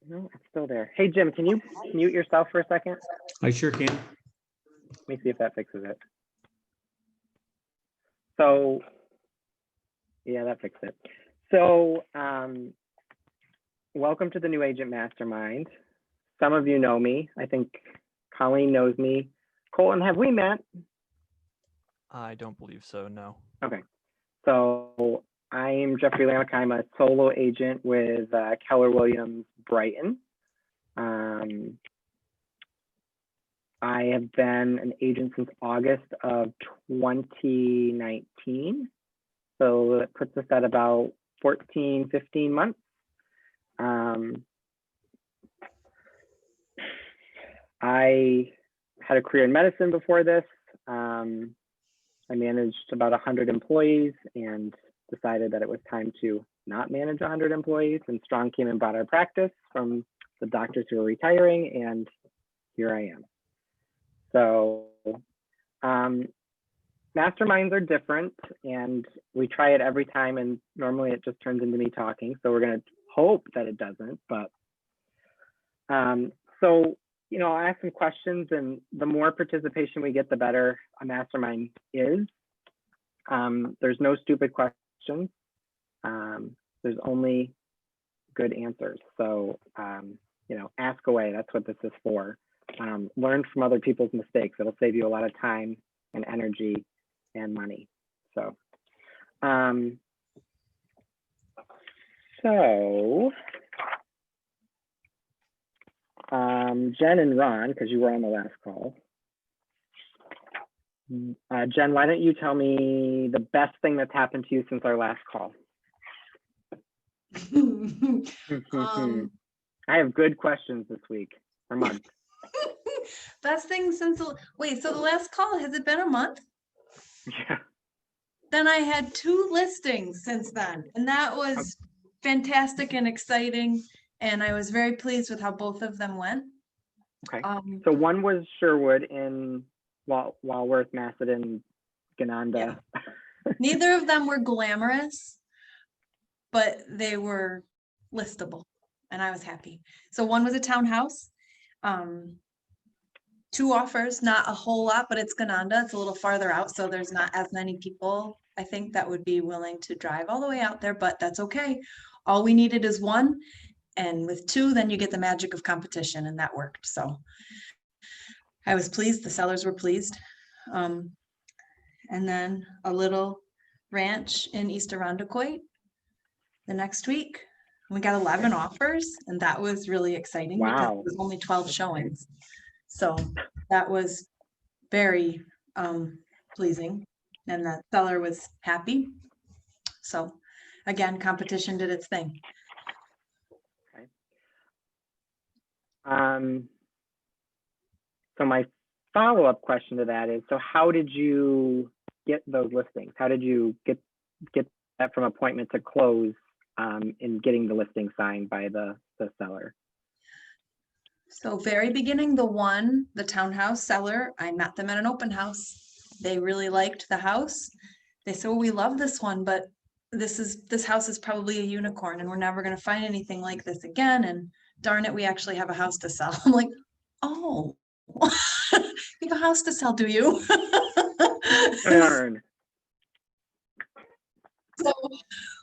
No, it's still there. Hey, Jim, can you mute yourself for a second? I sure can. Let me see if that fixes it. So, yeah, that fixed it. So, welcome to the new Agent Mastermind. Some of you know me. I think Colleen knows me. Colton, have we met? I don't believe so, no. Okay. So I'm Jeffrey Lamica. I'm a solo agent with Keller Williams Brighton. I have been an agent since August of 2019. So that puts us at about 14, 15 months. I had a career in medicine before this. I managed about 100 employees and decided that it was time to not manage 100 employees. And Strong came and bought our practice from the doctors who were retiring, and here I am. So masterminds are different, and we try it every time, and normally it just turns into me talking. So we're going to hope that it doesn't. But so, you know, I'll ask some questions, and the more participation we get, the better a mastermind is. There's no stupid questions. There's only good answers. So, you know, ask away. That's what this is for. Learn from other people's mistakes. It'll save you a lot of time and energy and money. So, Jen and Ron, because you were on the last call. Jen, why don't you tell me the best thing that's happened to you since our last call? I have good questions this week or month. Best thing since wait, so the last call, has it been a month? Yeah. Then I had 2 listings since then, and that was fantastic and exciting, and I was very pleased with how both of them went. Okay. So one was Sherwood in Walworth, Macedon, Gananda. Yeah. Neither of them were glamorous, but they were listable, and I was happy. So one was a townhouse, 2 offers, not a whole lot, but it's Gananda. It's a little farther out, so there's not as many people, I think, that would be willing to drive all the way out there, but that's okay. All we needed is 1, and with 2, then you get the magic of competition, and that worked. So I was pleased. The sellers were pleased. And then a little ranch in East Irondequoit the next week. We got 11 offers, and that was really exciting. Wow. Because it was only 12 showings. So that was very pleasing, and the seller was happy. So again, competition did its thing. Okay. So my follow-up question to that is, so how did you get those listings? How did you get that from appointment to close in getting the listing signed by the seller? So very beginning, the townhouse seller, I met them at an open house. They really liked the house. They said, well, we love this one, but this house is probably a unicorn, and we're never going to find anything like this again. And darn it, we actually have a house to sell. I'm like, oh, you have a house to sell, do you? Darn. So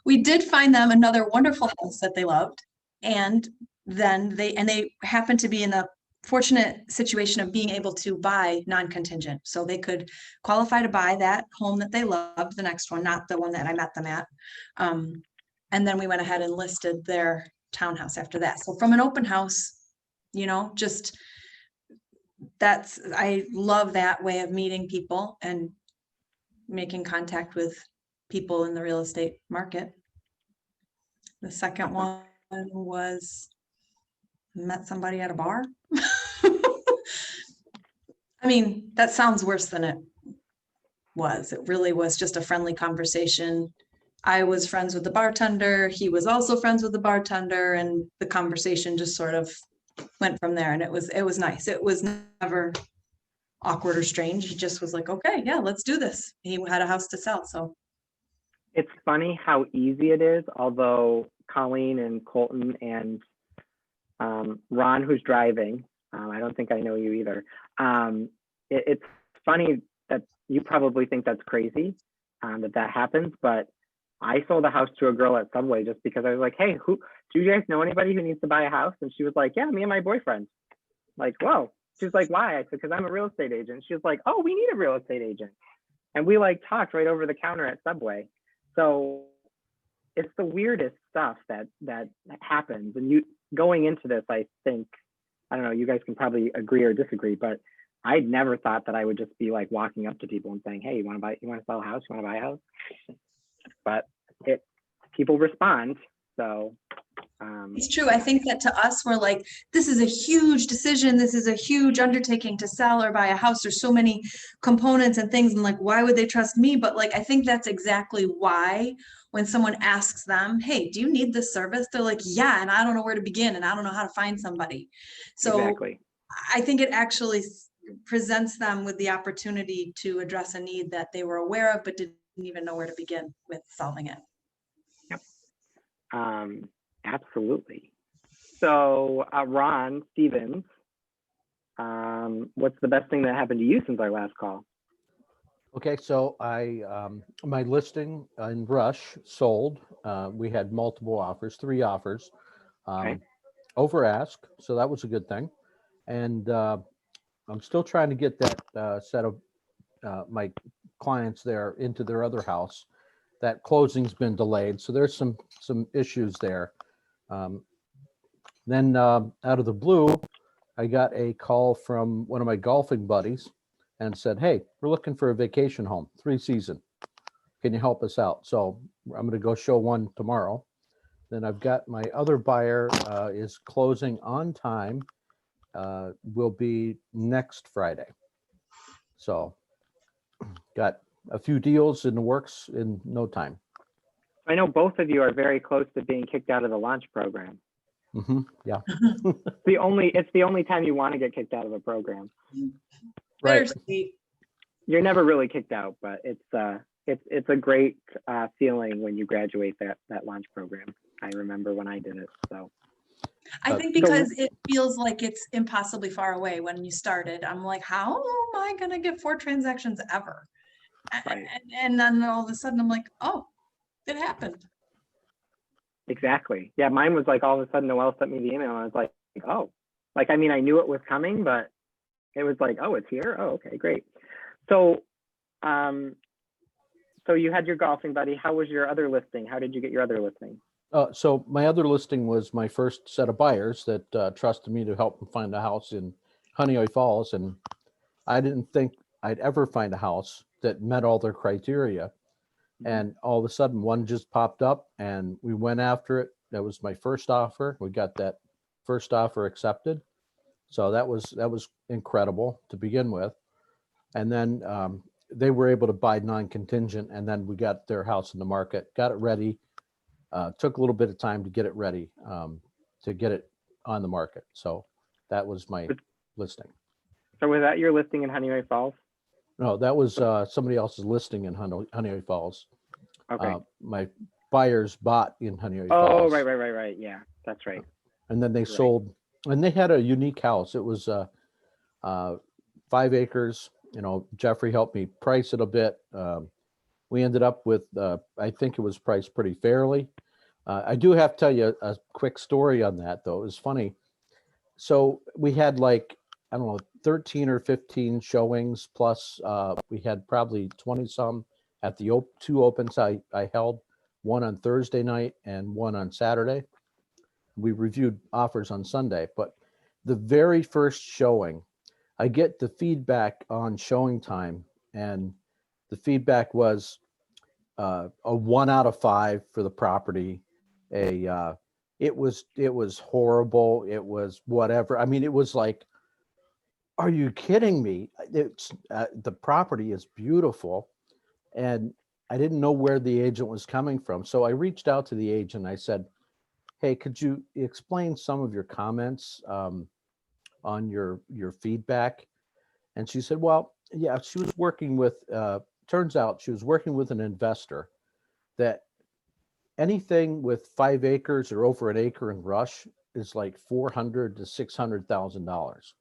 we did find them another wonderful house that they loved. And then they happened to be in the fortunate situation of being able to buy non-contingent. So they could qualify to buy that home that they loved, the next one, not the one that I met them at. And then we went ahead and listed their townhouse after that. So from an open house, you know, just I love that way of meeting people and making contact with people in the real estate market. The second one was met somebody at a bar. I mean, that sounds worse than it was. It really was just a friendly conversation. I was friends with the bartender. He was also friends with the bartender, and the conversation just sort of went from there. And it was nice. It was never awkward or strange. He just was like, okay, yeah, let's do this. He had a house to sell. So It's funny how easy it is, although Colleen and Colton and Ron, who's driving, I don't think I know you either. It's funny that you probably think that's crazy, that happens, but I sold a house to a girl at Subway just because I was like, hey, do you guys know anybody who needs to buy a house? And she was like, yeah, me and my boyfriend. Like, whoa. She was like, why? I said, because I'm a real estate agent. She was like, oh, we need a real estate agent. And we like talked right over the counter at Subway. So it's the weirdest stuff that happens. And you going into this, I think, I don't know, you guys can probably agree or disagree, but I never thought that I would just be like walking up to people and saying, hey, you want to sell a house? You want to buy a house? But people respond. So It's true. I think that to us, we're like, this is a huge decision. This is a huge undertaking to sell or buy a house. There's so many components and things. And like, why would they trust me? But like, I think that's exactly why when someone asks them, hey, do you need this service? They're like, yeah, and I don't know where to begin and I don't know how to find somebody. So exactly. I think it actually presents them with the opportunity to address a need that they were aware of, but didn't even know where to begin with solving it. Yep. Absolutely. So Ron Stevens, what's the best thing that happened to you since our last call? Okay, so my listing in Rush sold. We had multiple offers, 3 offers, Okay. over ask, so that was a good thing. And I'm still trying to get that set of my clients there into their other house. That closing's been delayed, so there's some issues there. Then out of the blue, I got a call from one of my golfing buddies and said, hey, we're looking for a vacation home, 3-season. Can you help us out? So I'm going to go show one tomorrow. Then I've got my other buyer is closing on time, will be next Friday. So got a few deals in the works in no time. I know both of you are very close to being kicked out of the launch program. Yeah. It's the only time you want to get kicked out of a program. Right. Bittersweet. You're never really kicked out, but it's a great feeling when you graduate that launch program. I remember when I did it. So I think because it feels like it's impossibly far away when you started. I'm like, how am I going to get 4 transactions ever? Right. And then all of a sudden I'm like, oh, it happened. Exactly. Yeah, mine was like all of a sudden Noelle sent me the email and I was like, oh, like, I mean, I knew it was coming, but it was like, oh, it's here. Oh, okay, great. So, so you had your golfing buddy. How was your other listing? How did you get your other listing? So my other listing was my first set of buyers that trusted me to help them find a house in Honeoye Falls. And I didn't think I'd ever find a house that met all their criteria. And all of a sudden one just popped up and we went after it. That was my first offer. We got that first offer accepted. So that was incredible to begin with. And then they were able to buy non-contingent, and then we got their house in the market, got it ready. Took a little bit of time to get it ready, to get it on the market. So that was my listing. So was that your listing in Honeoye Falls? No, that was somebody else's listing in Honeoye Falls. Okay. My buyers bought in Honeoye Oh, Falls. right. Yeah, that's right. And then they sold, and they had a unique house. It was 5 acres. You know, Jeffrey helped me price it a bit. We ended up with, I think it was priced pretty fairly. I do have to tell you a quick story on that, though. It was funny. So we had like, I don't know, 13 or 15 showings, plus we had probably 20 some at the 2 opens I held, one on Thursday night and one on Saturday. We reviewed offers on Sunday, but the very first showing, I get the feedback on showing time, and the feedback was a 1 out of 5 for the property. It was horrible. It was whatever. I mean, it was like, are you kidding me? It's the property is beautiful, and I didn't know where the agent was coming from. So I reached out to the agent. I said, hey, could you explain some of your comments on your feedback? And she said, well, yeah, she was working with, turns out she was working with an investor that anything with 5 acres or over an acre in Rush is like $400,000 to $600,000.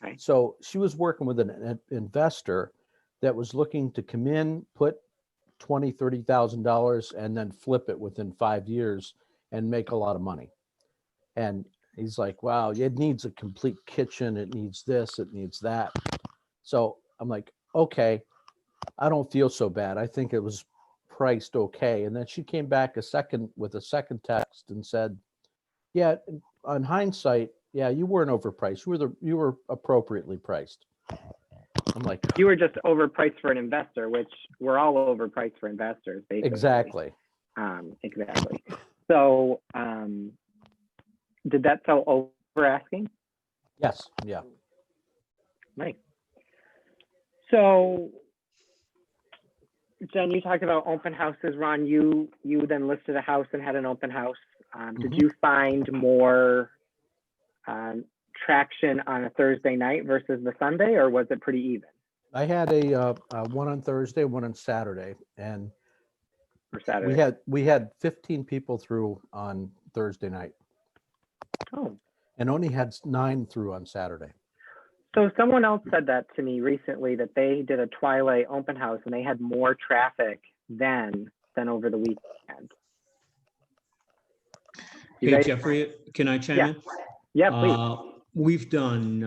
Right. So she was working with an investor that was looking to come in, put $20,000, $30,000, and then flip it within 5 years and make a lot of money. And he's like, wow, it needs a complete kitchen. It needs this, it needs that. So I'm like, okay, I don't feel so bad. I think it was priced okay. And then she came back with a second text and said, yeah, on hindsight, yeah, you weren't overpriced. You were appropriately priced. I'm like, You were just overpriced for an investor, which we're all overpriced for investors, basically. exactly. Exactly. So, did that sell over asking? Yes. Yeah. Nice. So, Jen, you talked about open houses. Ron, you then listed a house and had an open house. Did you find more traction on a Thursday night versus the Sunday, or was it pretty even I had a one on Thursday, one on Saturday, and for Saturday? we had 15 people through on Thursday night, Oh, and only had 9 through on Saturday. so someone else said that to me recently, that they did a Twilight open house and they had more traffic then than over the weekend. You Hey, guys- Jeffrey, can I chime Yeah. in? Yeah, please. We've done,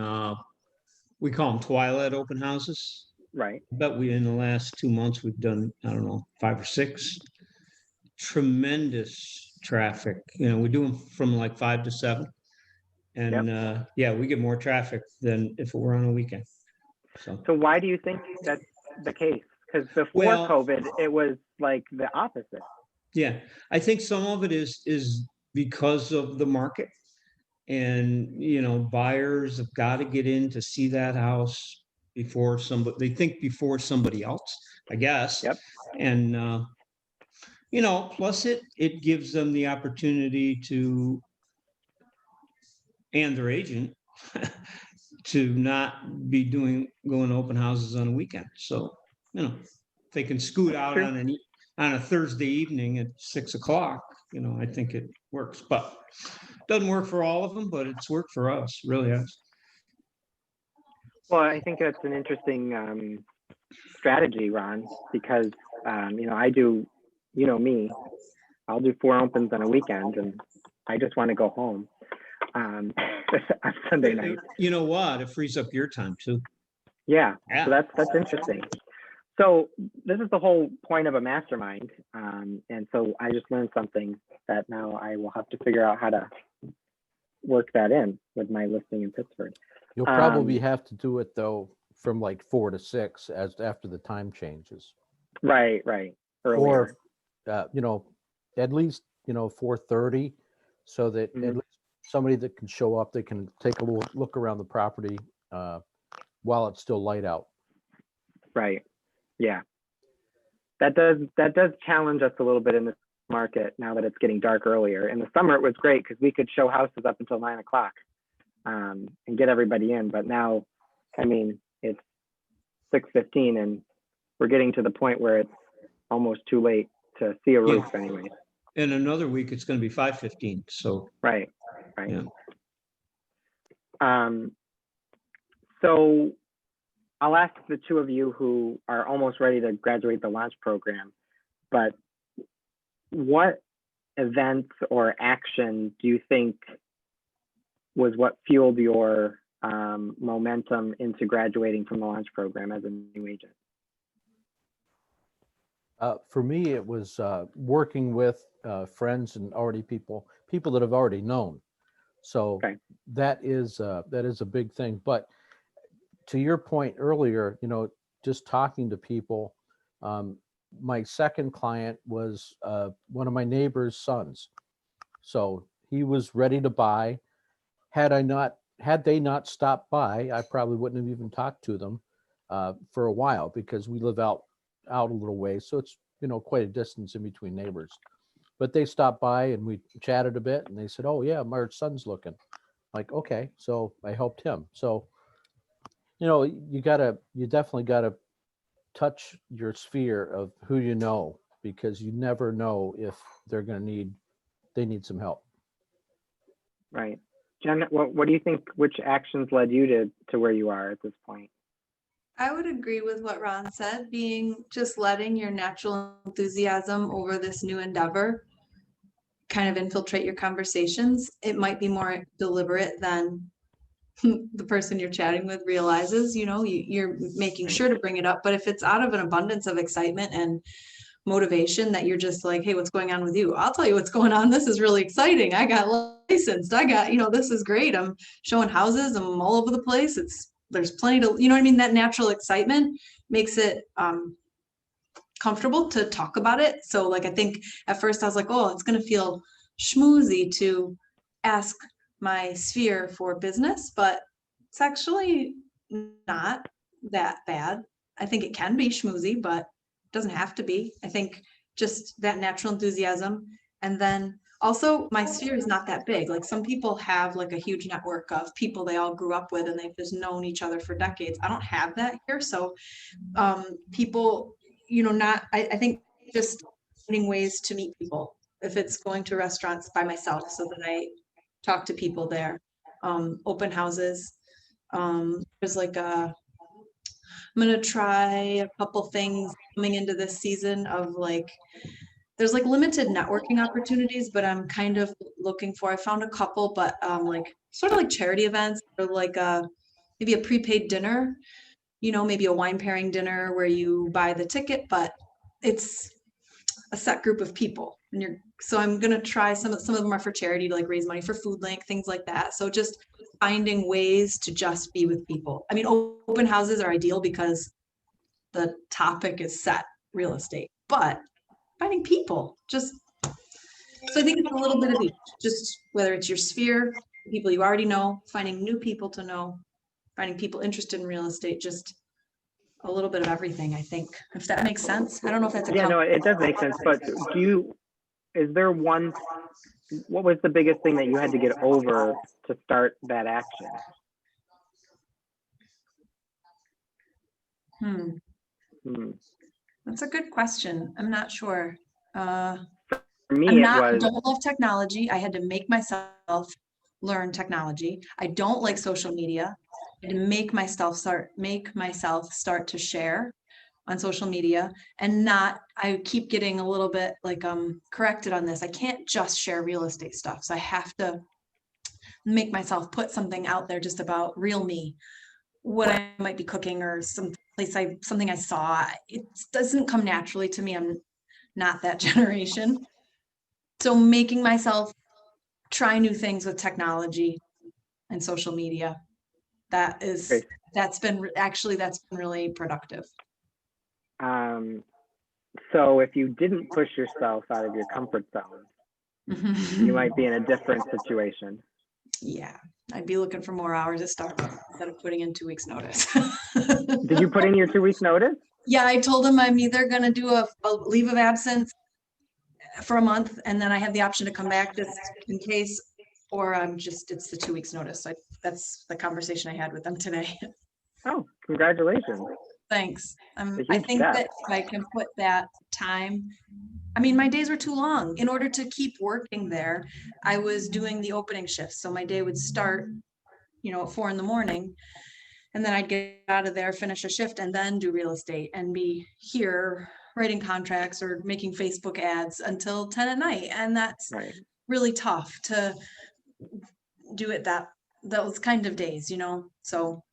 we call them twilight open houses. Right. But in the last 2 months, we've done, I don't know, 5 or 6. Tremendous traffic. You know, we do them from like 5 to 7. And yeah, we get more traffic than if it were on a weekend. So So why do you think that's the case? Because before Well- COVID, it was like the opposite. yeah, I think some of it is because of the market. And, you know, buyers have got to get in to see that house before they think before somebody else, I guess. Yep. And, you know, plus it gives them the opportunity to, and their agent, to not be going to open houses on a weekend. So, you know, if they can scoot out True. on a Thursday evening at 6 o'clock, you know, I think it works. But doesn't work for all of them, but it's worked for us, really has. Well, I think that's an interesting strategy, Ron, because you know, I do, you know me, I'll do 4 opens on a weekend and I just want to go home on Sunday night. You know what? It frees up your time too. Yeah, Yeah. so that's interesting. So this is the whole point of a mastermind. And so I just learned something that now I will have to figure out how to work that in with my listing in Pittsburgh. You'll probably have to do it though from like 4 to 6 as after the time changes, Right. Earlier. or you know, at least 4:30, so that at least somebody that can show up, they can take a look around the property while it's still light out. Right. Yeah. That does challenge us a little bit in this market now that it's getting dark earlier. In the summer, it was great because we could show houses up until 9 o'clock and get everybody in. But now, I mean, it's 6:15 and we're getting to the point where it's almost too late to see a roof anyway. In another week, it's going to be 5:15. So Right. yeah. So I'll ask the two of you who are almost ready to graduate the launch program, but what events or action do you think was what fueled your momentum into graduating from the launch program as a new agent? For me, it was working with friends and already people that have already known. So Okay. that is a big thing. But to your point earlier, just talking to people, my second client was one of my neighbor's sons. So he was ready to buy. Had they not stopped by, I probably wouldn't have even talked to them for a while, because we live out a little way. So it's, quite a distance in between neighbors. But they stopped by and we chatted a bit, and they said, "Oh yeah, my son's looking." Like, okay. So I helped him. So, you definitely gotta touch your sphere of who you know, because you never know if they need some help. Right. Jen, what do you think, which actions led you to where you are at this point? I would agree with what Ron said, being just letting your natural enthusiasm over this new endeavor kind of infiltrate your conversations. It might be more deliberate than the person you're chatting with realizes, you're making sure to bring it up. But if it's out of an abundance of excitement and motivation that you're just like, hey, what's going on with you? I'll tell you what's going on. This is really exciting. I got licensed. I got, this is great. I'm showing houses. I'm all over the place. There's plenty to, you know what I mean? That natural excitement makes it comfortable to talk about it. So like, I think at first I was like, oh, it's going to feel schmoozy to ask my sphere for business, but it's actually not that bad. I think it can be schmoozy, but it doesn't have to be. I think just that natural enthusiasm. And then also my sphere is not that big. Like some people have like a huge network of people they all grew up with and they've just known each other for decades. I don't have that here. So people, I think just finding ways to meet people. If it's going to restaurants by myself so that I talk to people there, open houses. There's like I'm gonna try a couple things coming into this season of like, there's like limited networking opportunities, but I'm kind of looking for, I found a couple, but like sort of like charity events or like maybe a prepaid dinner, maybe a wine pairing dinner where you buy the ticket, but it's a set group of people. So I'm going to try some of them are for charity to like raise money for Food Link, things like that. So just finding ways to just be with people. I mean, open houses are ideal because the topic is set real estate, but finding people so I think it's a little bit of each, just whether it's your sphere, people you already know, finding new people to know, finding people interested in real estate, just a little bit of everything, I think, if that makes sense. I don't know if that's Yeah, no, it does make sense, but is there what was the biggest thing that you had to get over to start that action? That's a good question. I'm not sure. For me, I don't love technology. I had to make myself learn technology. I don't like social media. I had to make myself start to share on social media and I keep getting a little bit like corrected on this. I can't just share real estate stuff. So I have to make myself put something out there just about real me, what I might be cooking or something I saw. It doesn't come naturally to me. I'm not that generation. So making myself try new things with technology and social media, that's been really productive. So if you didn't push yourself out of your comfort zone, you might be in a different situation. Yeah, I'd be looking for more hours at Starbucks instead of putting in 2 weeks notice. Did you put in your 2 week notice? Yeah, I told him I'm either going to do a leave of absence for a month and then I have the option to come back just in case, or it's the 2 weeks notice. So that's the conversation I had with them today. Oh, congratulations. Thanks. I think that if I can put that time, I mean, my days were too long. In order to keep working there, I was doing the opening shifts. So my day would start, at 4 a.m. and then I'd get out of there, finish a shift and then do real estate and be here writing contracts or making Facebook ads until 10 at night. And that's really tough to do it those kind of days, so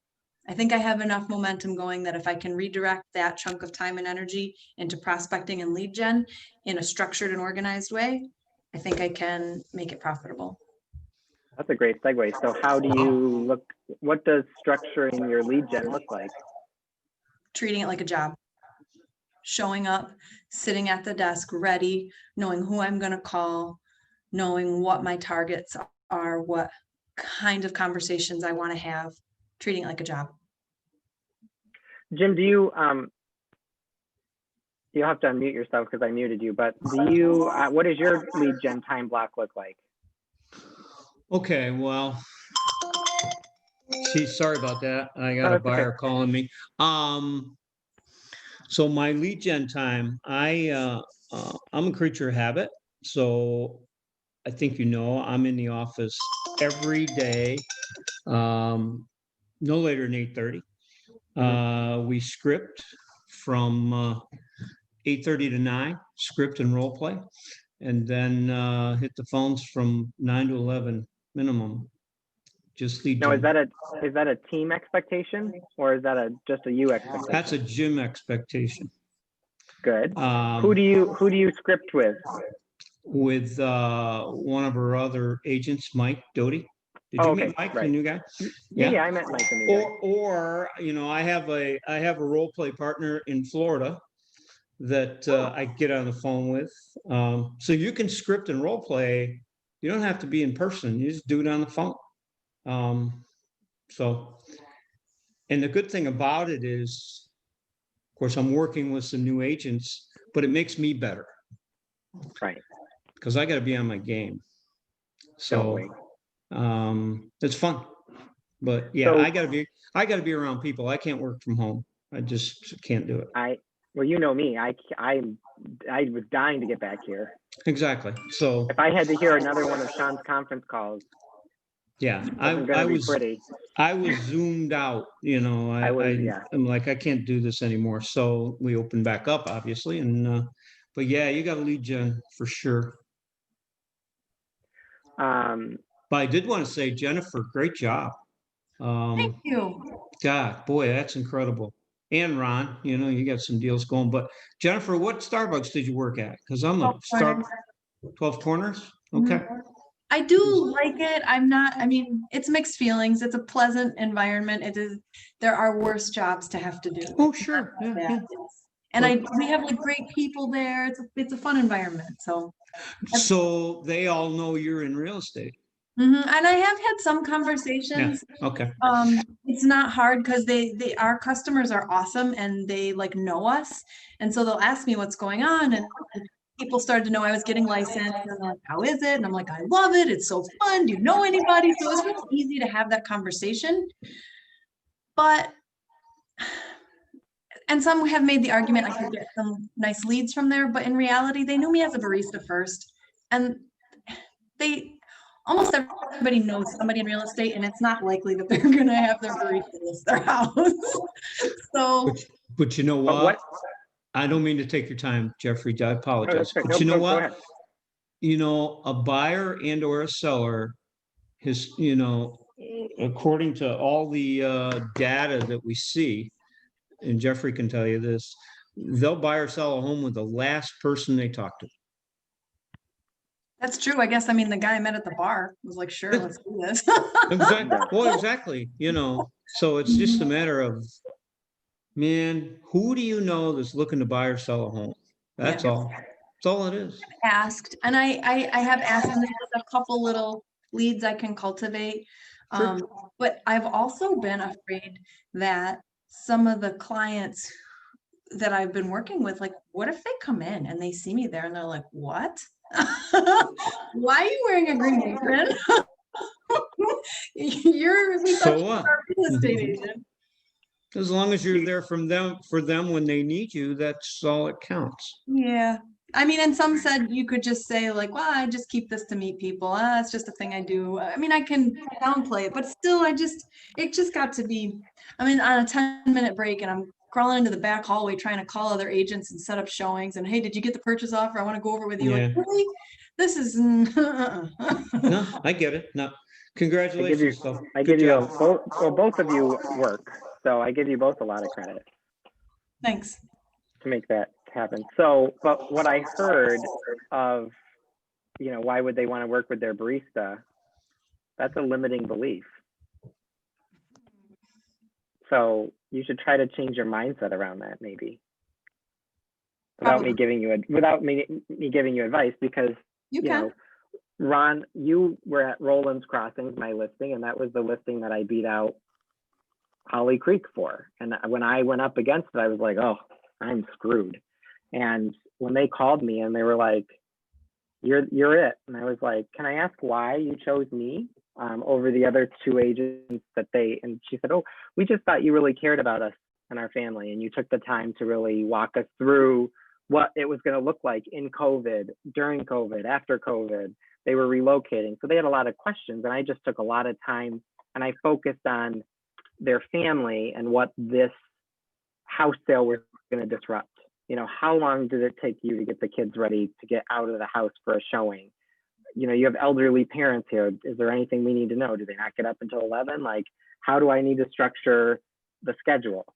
I think I have enough momentum going that if I can redirect that chunk of time and energy into prospecting and lead gen in a structured and organized way, I think I can make it profitable. That's a great segue. So what does structuring your lead gen look like? Treating it like a job. Showing up, sitting at the desk, ready, knowing who I'm going to call, knowing what my targets are, what kind of conversations I want to have, treating it like a job. Jim, you'll have to unmute yourself because I muted you, but what does your lead gen time block look like? Okay, well, sorry about that. I got a buyer calling me. So my lead gen time, I'm a creature of habit. So I think you know, I'm in the office every day, no later than 8:30. We script from 8:30 to 9, script and role play, and then hit the phones from 9 to 11 minimum. Just lead Now, gen. is that a team expectation or is that just a you expectation? That's a gym expectation. Good. Who do you script with? With one of our other agents, Mike Doty. Did you meet Mike, the new guy? Yeah, I met Mike, the new guy. Or I have a role play partner in Florida that I get on the phone with. So you can script and role play. You don't have to be in person. You just do it on the phone. So, and the good thing about it is, of course, I'm working with some new agents, but it makes me better. Right. Because I got to be on my game. So it's fun. But yeah, So- I gotta be around people. I can't work from home. I just can't do it. Well, you know me. I was dying to get back here. Exactly. So If I had to hear another one of Sean's conference calls, yeah, it wasn't gonna be pretty. I was zoomed out, I'm like, I can't do this anymore. So we opened back up, obviously. And but yeah, you got to lead gen for sure. But I did want to say, Jennifer, great job. Thank you. God, boy, that's incredible. And Ron, you got some deals going. But Jennifer, what Starbucks did you work at? Because I'm a 12 Corners. Okay. I do like it. I mean, it's mixed feelings. It's a pleasant environment. There are worse jobs to have to do. Oh, sure. Yeah. And we have like great people there. It's a fun environment. So they all know you're in real estate. And I have had some conversations. Yeah. Okay. It's not hard because our customers are awesome and they like know us. And so they'll ask me what's going on. And people started to know I was getting licensed and they're like, how is it? And I'm like, I love it. It's so fun. Do you know anybody? So it's really easy to have that conversation. And some have made the argument I could get some nice leads from there, but in reality, they knew me as a barista first. And almost everybody knows somebody in real estate, and it's not likely that they're going to have their barista list their house. But you know what? I don't mean to take your time, Jeffrey. I apologize. But you know what? A buyer and or a seller has, according to all the data that we see, and Jeffrey can tell you this, they'll buy or sell a home with the last person they talk to. That's true. I guess, the guy I met at the bar was like, sure, let's do this. Exactly. Well, exactly. So it's just a matter of, man, who do you know that's looking to buy or sell a home? That's all. That's all it is. Asked, and I have asked, and there's a couple little leads I can cultivate. Sure. But I've also been afraid that some of the clients that I've been working with, like, what if they come in and they see me there and they're like, what? Why are you wearing a green apron? So what? Real estate agent. As long as you're there for them when they need you, that's all it counts. Yeah. And some said you could just say like, well, I just keep this to meet people. It's just a thing I do. I can downplay it, but still, it just got to be, on a 10-minute break and I'm crawling into the back hallway trying to call other agents and set up showings. And hey, did you get the purchase offer? I want to go over with you. Yeah. Like, really? This is. No, I get it. No, congratulations. Both of you work. So I give you both a lot of credit. Thanks. To make that happen. So, but what I heard of, why would they want to work with their barista? That's a limiting belief. So you should try to change your mindset around that, maybe. Without me giving you advice, because you can. Ron, you were at Roland's Crossings, my listing, and that was the listing that I beat out Holly Creek for. And when I went up against it, I was like, oh, I'm screwed. And when they called me and they were like, you're it. And I was like, can I ask why you chose me over the other two agents and she said, oh, we just thought you really cared about us and our family. And you took the time to really walk us through what it was going to look like in COVID, during COVID, after COVID. They were relocating. So they had a lot of questions, and I just took a lot of time and I focused on their family and what this house sale was going to disrupt. You know, how long did it take you to get the kids ready to get out of the house for a showing? You know, you have elderly parents here. Is there anything we need to know? Do they not get up until 11? Like, how do I need to structure the schedule?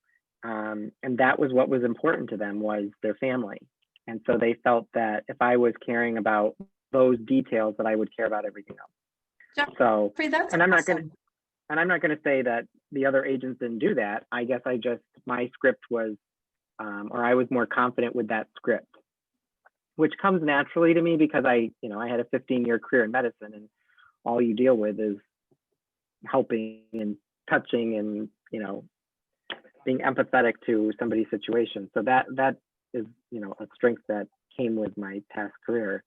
And that was what was important to them, was their family. And so they felt that if I was caring about those details, that I would care about everything else. So, That's and I'm not awesome. going to say that the other agents didn't do that. I guess my script was, or I was more confident with that script, which comes naturally to me because I had a 15-year career in medicine, and all you deal with is helping and touching and, being empathetic to somebody's situation. So that is, a strength that came with my past career.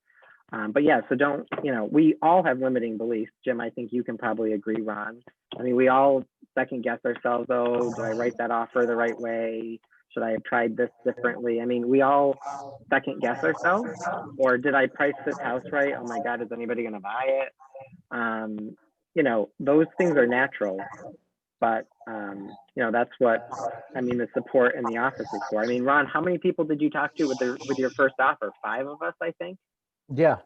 But yeah, so don't, we all have limiting beliefs. Jim, I think you can probably agree, Ron. I mean, we all second guess ourselves. Oh, do I write that offer the right way? Should I have tried this differently? I mean, we all second guess ourselves. Or did I price this house right? Oh my God, is anybody going to buy it? Those things are natural. But, that's what, the support in the office is for. I mean, Ron, how many people did you talk to with your first offer? 5 of us, I think? Yeah,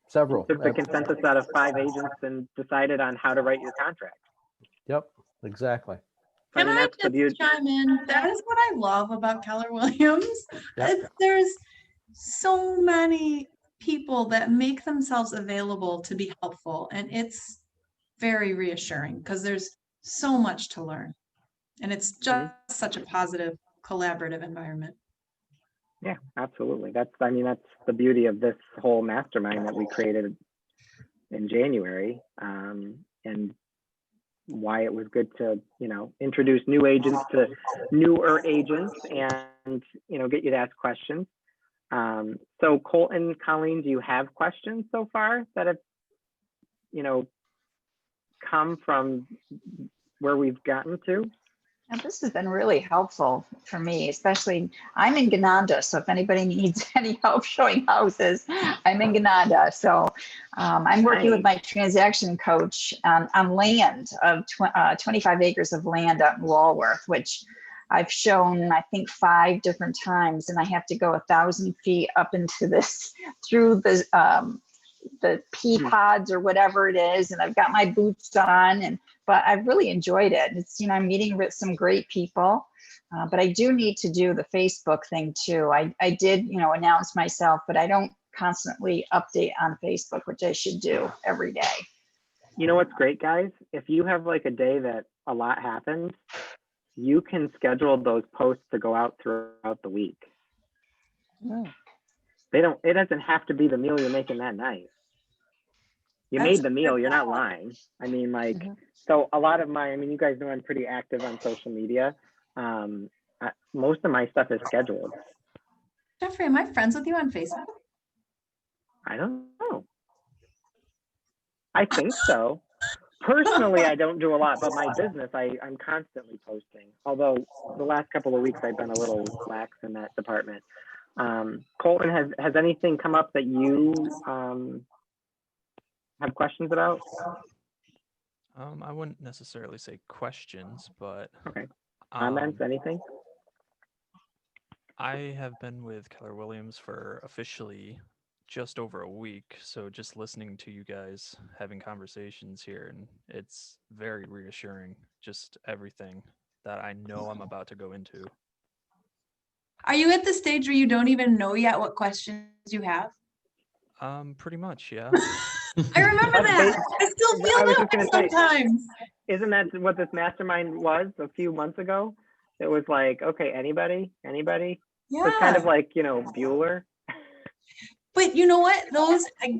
several. Took the consensus out of 5 agents and decided on how to write your contract. Yep, exactly. So, Can I that's the beauty. just chime in? That is what I love about Keller Williams. Yep. There's so many people that make themselves available to be helpful, and it's very reassuring because there's so much to learn, and it's just such a positive, collaborative environment. Yeah, absolutely. That's the beauty of this whole mastermind that we created in January, and why it was good to, introduce new agents to newer agents and, get you to ask questions. So Colton, Colleen, do you have questions so far that have, come from where we've gotten to? Now, this has been really helpful for me, especially I'm in Gananda. So if anybody needs any help showing houses, I'm in Gananda. So I'm working with my transaction coach on land of 25 acres of land out in Walworth, which I've shown, I think, 5 different times. And I have to go 1,000 feet up into this through the pea pods or whatever it is. And I've got my boots on, but I've really enjoyed it. It's, I'm meeting with some great people, but I do need to do the Facebook thing too. I did, announce myself, but I don't constantly update on Facebook, which I should do every day. You know what's great, guys? If you have like a day that a lot happens, you can schedule those posts to go out throughout the week. It doesn't have to be the meal you're making that night. You made the meal, you're not lying. I mean, so a lot of you guys know I'm pretty active on social media. Most of my stuff is scheduled. Jeffrey, am I friends with you on Facebook? I don't know. I think so. Personally, I don't do a lot, but my business, I'm constantly posting. Although the last couple of weeks, I've been a little lax in that department. Colton, has anything come up that you have questions about? I wouldn't necessarily say questions, but okay. Comments, anything? I have been with Keller Williams for officially just over a week, so just listening to you guys having conversations here, and it's very reassuring, just everything that I know I'm about to go into. Are you at the stage where you don't even know yet what questions you have? Pretty much, yeah. I remember that. I still feel that way sometimes. Isn't that what this mastermind was a few months ago? It was like, okay, anybody? Yeah. It's kind of like, Bueller. But you know what?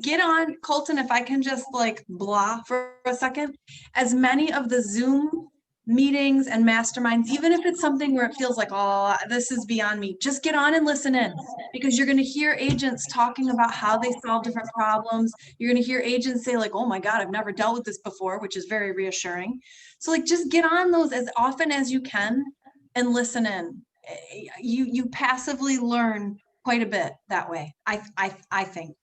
Get on, Colton, if I can just blah for a second. As many of the Zoom meetings and masterminds, even if it's something where it feels like, oh, this is beyond me, just get on and listen in, because you're going to hear agents talking about how they solve different problems. You're going to hear agents say oh my God, I've never dealt with this before, which is very reassuring. So just get on those as often as you can and listen in. You passively learn quite a bit that way. I think.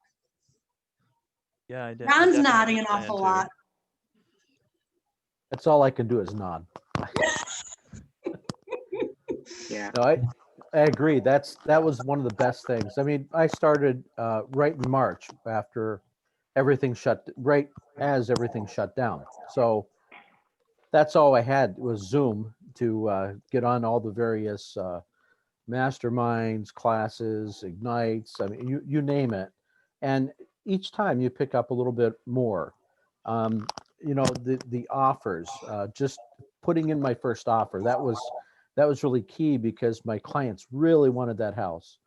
Yeah, I Ron's definitely nodding an plan awful to. lot. That's all I can do is nod. Yeah. No, I agree. That was one of the best things. I mean, I started right in March after right as everything shut down. So that's all I had was Zoom to get on all the various masterminds, classes, ignites. I mean, you name it. And each time you pick up a little bit more. The offers, just putting in my first offer, that was really key because my clients really wanted that house.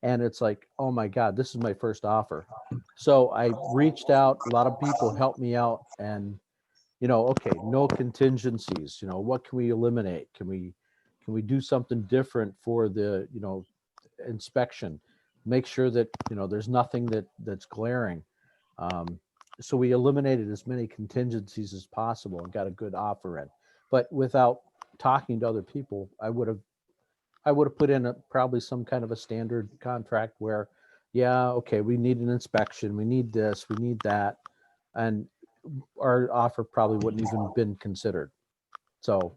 And it's like, oh my God, this is my first offer. So I reached out, a lot of people helped me out, and okay, no contingencies, what can we eliminate? Can we do something different for the, inspection? Make sure that, there's nothing that's glaring. So we eliminated as many contingencies as possible and got a good offer in. But without talking to other people, I would have put in probably some kind of a standard contract where, yeah, okay, we need an inspection, we need this, we need that, and our offer probably wouldn't even been considered. So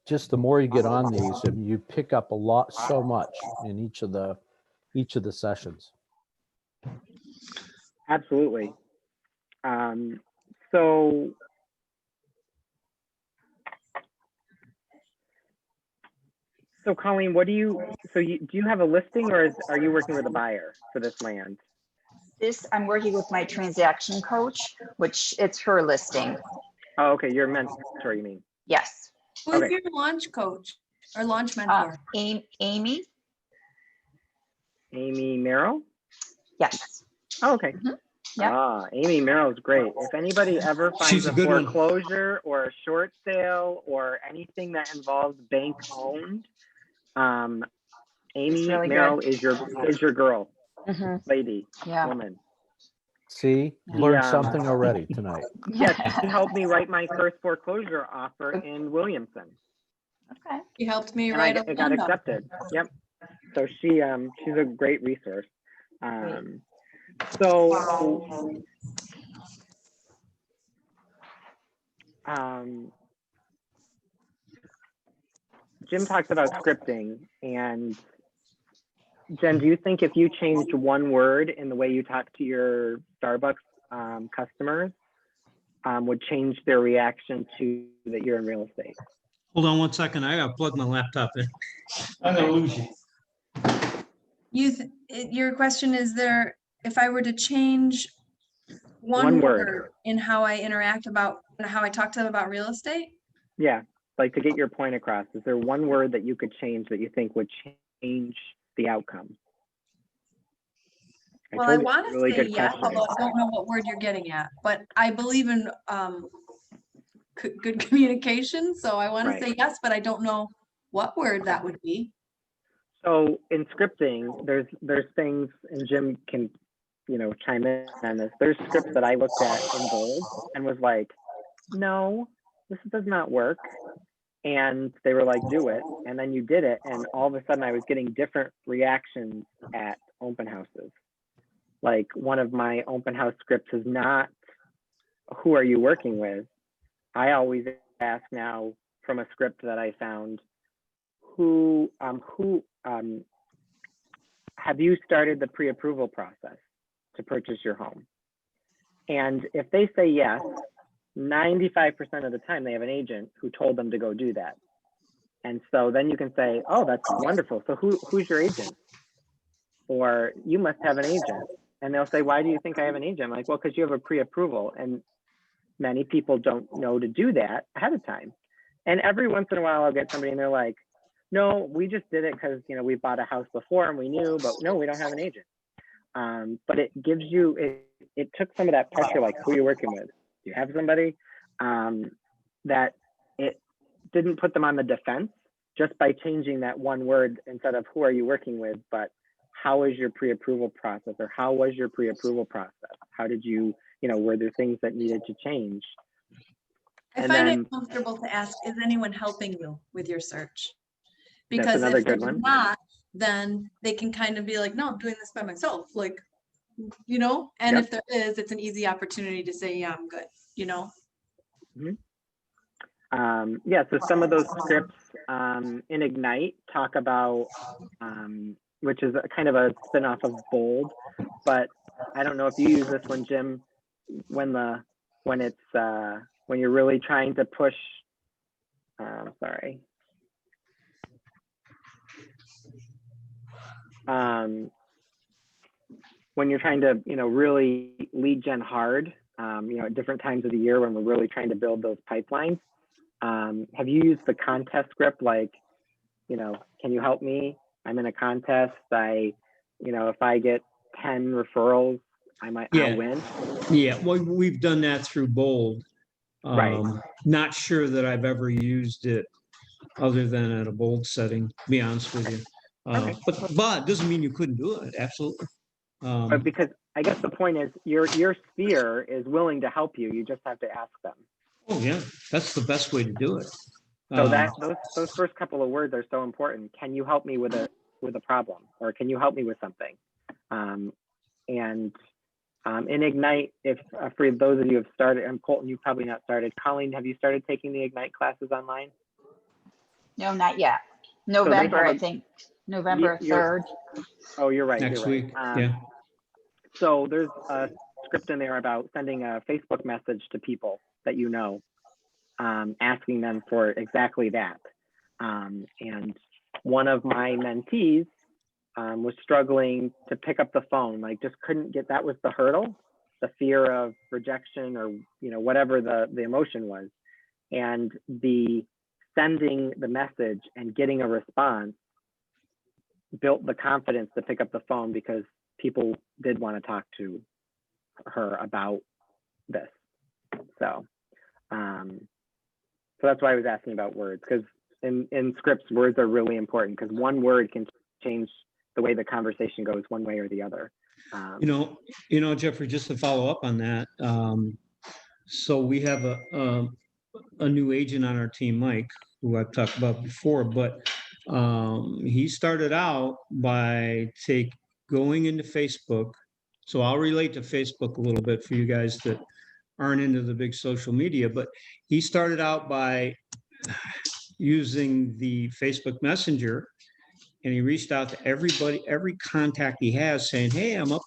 just the more you get on these, and you pick up so much in each of the sessions. Absolutely. So Colleen, do you have a listing, or are you working with a buyer for this land? I'm working with my transaction coach, which it's her listing. Oh, okay. You're a mentor, you mean? Yes. Who's Okay. your launch coach or launch mentor? Amy. Amy Merrill? Yes. Oh, okay. Yep. Amy Merrill's great. If anybody ever finds She's a good one. foreclosure or a short sale or anything that involves bank owned, Amy really Merrill good. is your girl, Mhm. lady, Yeah. woman. See, learned something already tonight. Yes, she helped me write my first foreclosure offer in Williamson. Okay. He helped me And write it got accepted. Yep. So she's a great resource. Jim talks about scripting, and Jen, do you think if you changed one word in the way you talk to your Starbucks customers would change their reaction to that you're in real estate? Hold on one second. I gotta plug my laptop in. I'm gonna lose you. Your question is if I were to change one word in how I interact how I talk to them about real estate? Yeah, like to get your point across, is there one word that you could change that you think would change the outcome? Well, I want to say yes, although I don't know what word you're getting at, but I believe in good communication. So I want to say yes, but I don't know what word that would be. So in scripting, there's things, and Jim can, chime in on this. There's scripts that I looked at in bold and was like, no, this does not work. And they were like, do it. And then you did it. And all of a sudden I was getting different reactions at open houses. Like one of my open house scripts is not, who are you working with? I always ask now from a script that I found, who have you started the pre-approval process to purchase your home? And if they say yes, 95% of the time they have an agent who told them to go do that. And so then you can say, oh, that's wonderful. So who's your agent? Or you must have an agent. And they'll say, why do you think I have an agent? I'm like, well, because you have a pre-approval. And many people don't know to do that ahead of time. And every once in a while I'll get somebody and they're like, no, we just did it because, we bought a house before and we knew, but no, we don't have an agent. But it gives you, it took some of that pressure, like who you're working with. You have somebody that it didn't put them on the defense just by changing that one word instead of who are you working with, but how is your pre-approval process, or how was your pre-approval process? How did you, were there things that needed to change? I find it comfortable to ask, is anyone helping you with your search? Because if there's not, then they can kind of be like, no, I'm doing this by myself. Like, and Yep. if there is, it's an easy opportunity to say, yeah, I'm good, Yeah, so some of those scripts in Ignite talk about, which is a kind of a spinoff of Bold, but I don't know if you use this one, Jim, when you're really trying to push, when you're trying to, really lead gen hard, at different times of the year when we're really trying to build those pipelines. Have you used the contest script? Like, can you help me? I'm in a contest. If I get 10 referrals, I'll win. Yeah, well, we've done that through Bold. Right. Not sure that I've ever used it other than at a Bold setting, to be honest with you. Okay. But doesn't mean you couldn't do it. Absolutely. But because I guess the point is your sphere is willing to help you. You just have to ask them. Oh yeah, that's the best way to do it. So that those first couple of words are so important. Can you help me with a problem, or can you help me with something? In Ignite, if for those of you who have started, and Colton, you've probably not started. Colleen, have you started taking the Ignite classes online? No, not yet. November, have I think. November 3rd. Oh, you're right. Next you're right. week. Yeah. So there's a script in there about sending a Facebook message to people that you know, asking them for exactly that. And one of my mentees was struggling to pick up the phone, like just couldn't get, that was the hurdle, the fear of rejection or, whatever the emotion was. And the sending the message and getting a response built the confidence to pick up the phone because people did want to talk to her about this. So that's why I was asking about words, because in scripts, words are really important because one word can change the way the conversation goes one way or the other. Jeffrey, just to follow up on that. So we have a new agent on our team, Mike, who I've talked about before, but he started out by going into Facebook. So I'll relate to Facebook a little bit for you guys that aren't into the big social media, but he started out by using the Facebook Messenger, and he reached out to everybody, every contact he has, saying, hey, I'm up,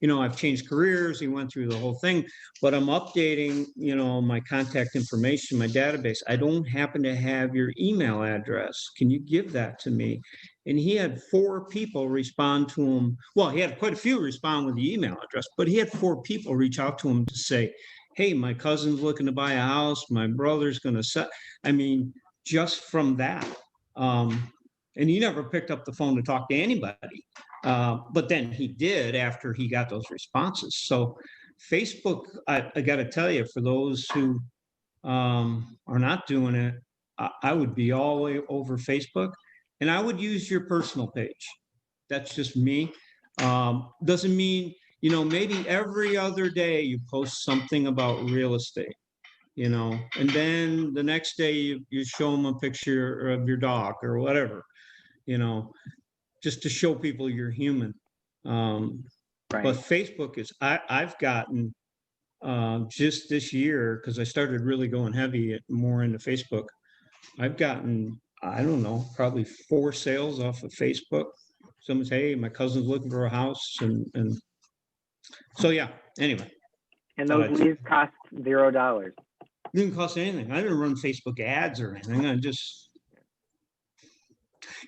I've changed careers. He went through the whole thing, but I'm updating, my contact information, my database. I don't happen to have your email address. Can you give that to me? And he had 4 people respond to him. Well, he had quite a few respond with the email address, but he had 4 people reach out to him to say, hey, my cousin's looking to buy a house. My brother's going to set, just from that. And he never picked up the phone to talk to anybody. But then he did after he got those responses. So Facebook, I got to tell you, for those who are not doing it, I would be all the way over Facebook, and I would use your personal page. That's just me. Doesn't mean, maybe every other day you post something about real estate, and then the next day you show them a picture of your dog or whatever. Just to show people you're human. Right. But Facebook is, I've gotten just this year, because I started really going heavy more into Facebook, I've gotten, I don't know, probably 4 sales off of Facebook. Someone's, hey, my cousin's looking for a house. And so, yeah, anyway. And those leads cost $0. Didn't cost anything. I didn't run Facebook ads or anything.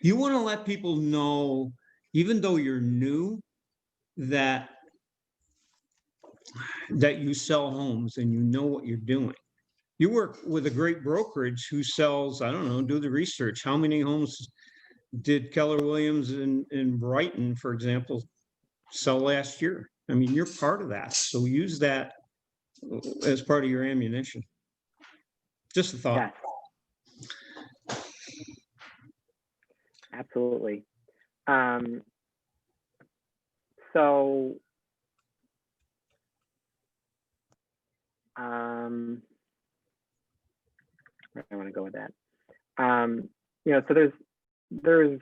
You want to let people know, even though you're new, that you sell homes and you know what you're doing. You work with a great brokerage who sells, I don't know, do the research. How many homes did Keller Williams in Brighton, for example, sell last year? You're part of that. So use that as part of your ammunition. Just a thought. Yes. Absolutely. So where do I want to go with that? So there's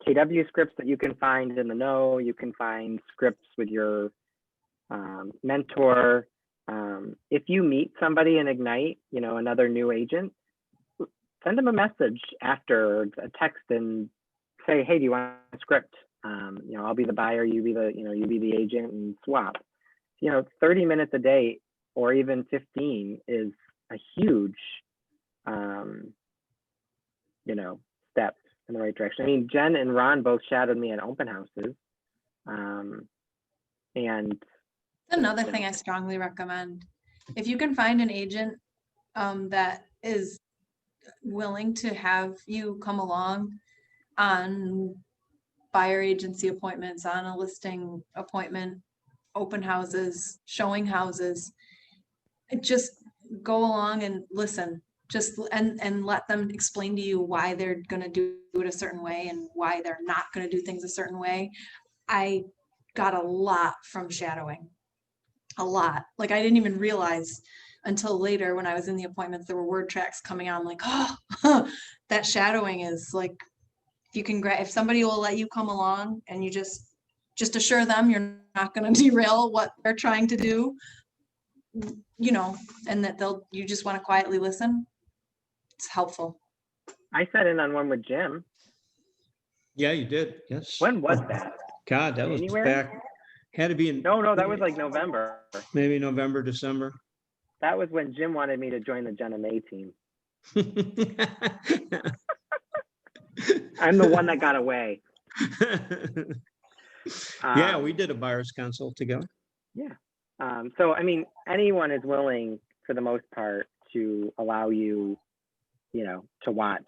KW scripts that you can find in the know. You can find scripts with your mentor. If you meet somebody in Ignite, you know, another new agent, send them a message after, a text, and say, hey, do you want a script? You know, I'll be the buyer, you be the agent, and swap. You know, 30 minutes a day or even 15 is a huge, you know, step in the right direction. I mean, Jen and Ron both shadowed me at open houses. And Another thing I strongly recommend, if you can find an agent that is willing to have you come along on buyer agency appointments, on a listing appointment, open houses, showing houses, just go along and listen, just and let them explain to you why they're going to do it a certain way and why they're not going to do things a certain way. I got a lot from shadowing, a lot. Like, I didn't even realize until later when I was in the appointments, there were word tracks coming on, like, oh, that shadowing is like, if you can if somebody will let you come along and you just assure them you're not going to derail what they're trying to do, you know, and that you just want to quietly listen. It's helpful. I sat in on one with Jim. Yeah, you did. Yes. When was that? God, that was January? back, had to be in. No, that was like November. Maybe November, December. That was when Jim wanted me to join the Jenna May team. I'm the one that got away. Yeah, we did a buyer's consult together. Yeah. So, I mean, anyone is willing, for the most part, to allow you, you know, to watch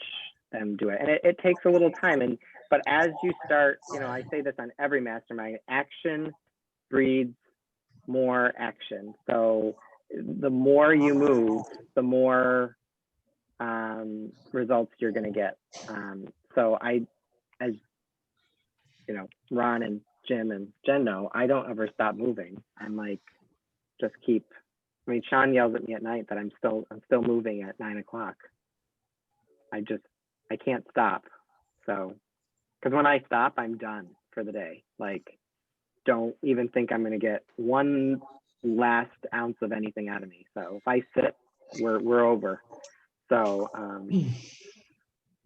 them do it. And it takes a little time. But as you start, you know, I say this on every mastermind, action breeds more action. So the more you move, the more results you're going to get. So as you know, Ron and Jim and Jen know, I don't ever stop moving. I'm like, just keep. I mean, Sean yells at me at night that I'm still moving at 9 o'clock. I can't stop. So, because when I stop, I'm done for the day. Like, don't even think I'm going to get one last ounce of anything out of me. So if I sit, we're over. So,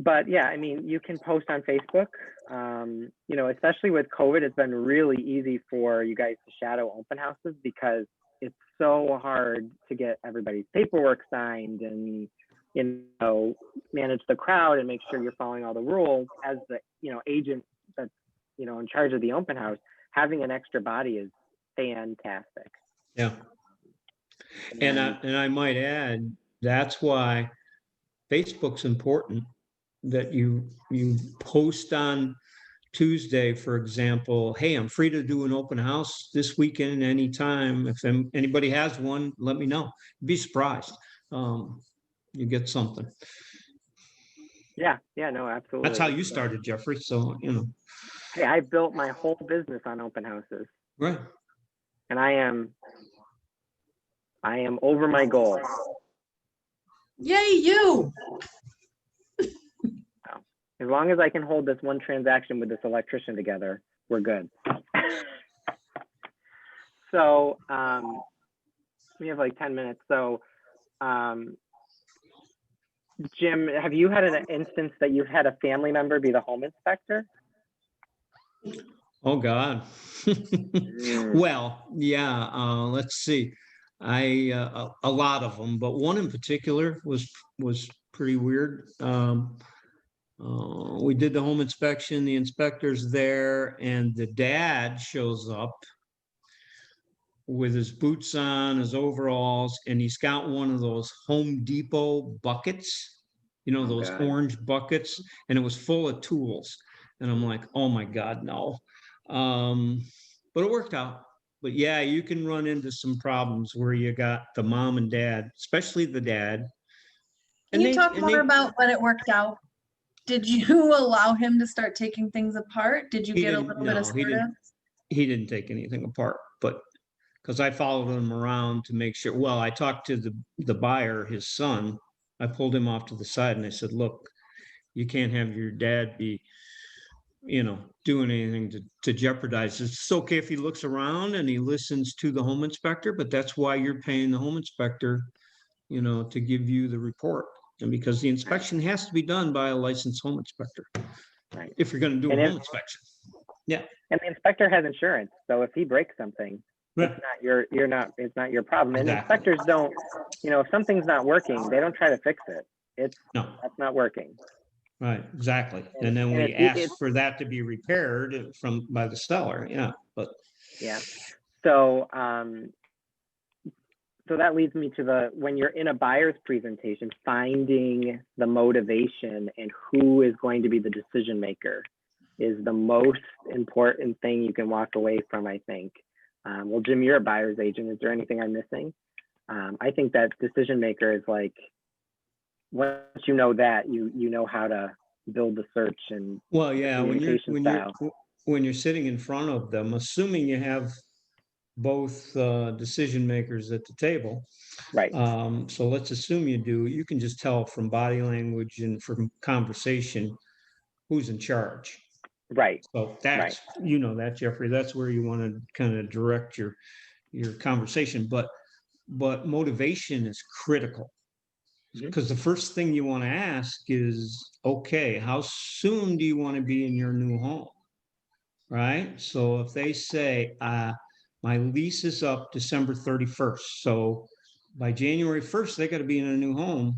but yeah, I mean, you can post on Facebook. You know, especially with COVID, it's been really easy for you guys to shadow open houses because it's so hard to get everybody's paperwork signed and, you know, manage the crowd and make sure you're following all the rules. As the, you know, agent that's, you know, in charge of the open house, having an extra body is fantastic. Yeah. And I might add, that's why Facebook's important, that you post on Tuesday, for example, hey, I'm free to do an open house this weekend anytime. If anybody has one, let me know. Be surprised. You get something. Yeah, no, absolutely. That's how you started, Jeffrey. So, you know. Hey, I built my whole business on open houses. Right. And I am over my goal. Yay, you! As long as I can hold this one transaction with this electrician together, we're good. So we have like 10 minutes. So Jim, have you had an instance that you've had a family member be the home inspector? Oh God. Well, yeah. Let's see. A lot of them, but one in particular was pretty weird. We did the home inspection, the inspector's there, and the dad shows up with his boots on, his overalls, and he's got one of those Home Depot buckets, you know, those orange buckets, and it was full of tools. And I'm like, oh my God, no. But it worked out. But yeah, you can run into some problems where you got the mom and dad, especially the dad. Can you talk more about when it worked out? Did you allow him to start taking things apart? Did you get a little bit of assertive? He didn't take anything apart, but because I followed him around to make sure. Well, I talked to the buyer, his son. I pulled him off to the side and I said, look, you can't have your dad be doing anything to jeopardize it. It's okay if he looks around and he listens to the home inspector, but that's why you're paying the home inspector, to give you the report. And because the inspection has to be done by a licensed home inspector. Right. If you're going to do And a home inspection. Yeah. And the inspector has insurance, so if he breaks something, Right. it's not your problem. And Exactly. inspectors don't, if something's not working, they don't try to fix it. No. That's not working. Right, exactly. And then And we it's- ask for that to be repaired by the seller. Yeah, but Yeah. So, so that leads me to when you're in a buyer's presentation, finding the motivation and who is going to be the decision maker is the most important thing you can walk away from, I think. Well, Jim, you're a buyer's agent. Is there anything I'm missing? I think that decision maker is like, once you know that, you know how to build the search and well, yeah, communication style. when you're sitting in front of them, assuming you have both decision makers at the table. Right. So let's assume you do. You can just tell from body language and from conversation who's in charge. Right. So that's that, Jeffrey. That's where you want to kind of direct your conversation. But motivation is critical. Because the first thing you want to ask is, okay, how soon do you want to be in your new home? Right? So if they say, my lease is up December 31st, so by January 1st, they got to be in a new home.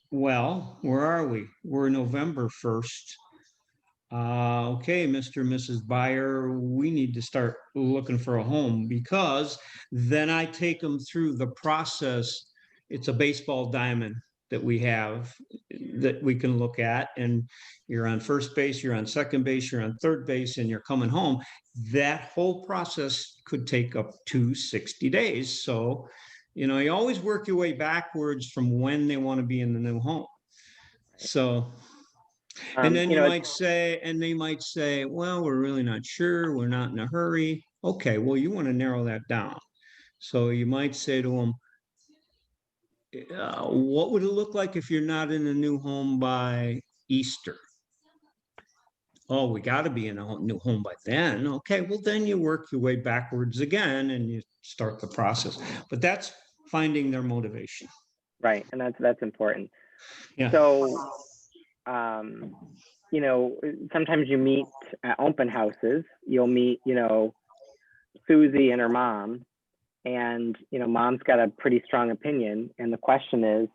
Well, where are we? We're November 1st. Okay, Mr. and Mrs. Buyer, we need to start looking for a home, because then I take them through the process. It's a baseball diamond that we have that we can look at, and you're on first base, you're on second base, you're on third base, and you're coming home. That whole process could take up to 60 days. So, you always work your way backwards from when they want to be in the new home. So, and then they might say, well, we're really not sure. We're not in a hurry. Okay, well, you want to narrow that down. So you might say to them, what would it look like if you're not in a new home by Easter? Oh, we got to be in a new home by then. Okay, well, then you work your way backwards again and you start the process. But that's finding their motivation. Right, and that's important. Yeah. So, sometimes you meet at open houses. You'll meet, Susie and her mom, and mom's got a pretty strong opinion. And the question is,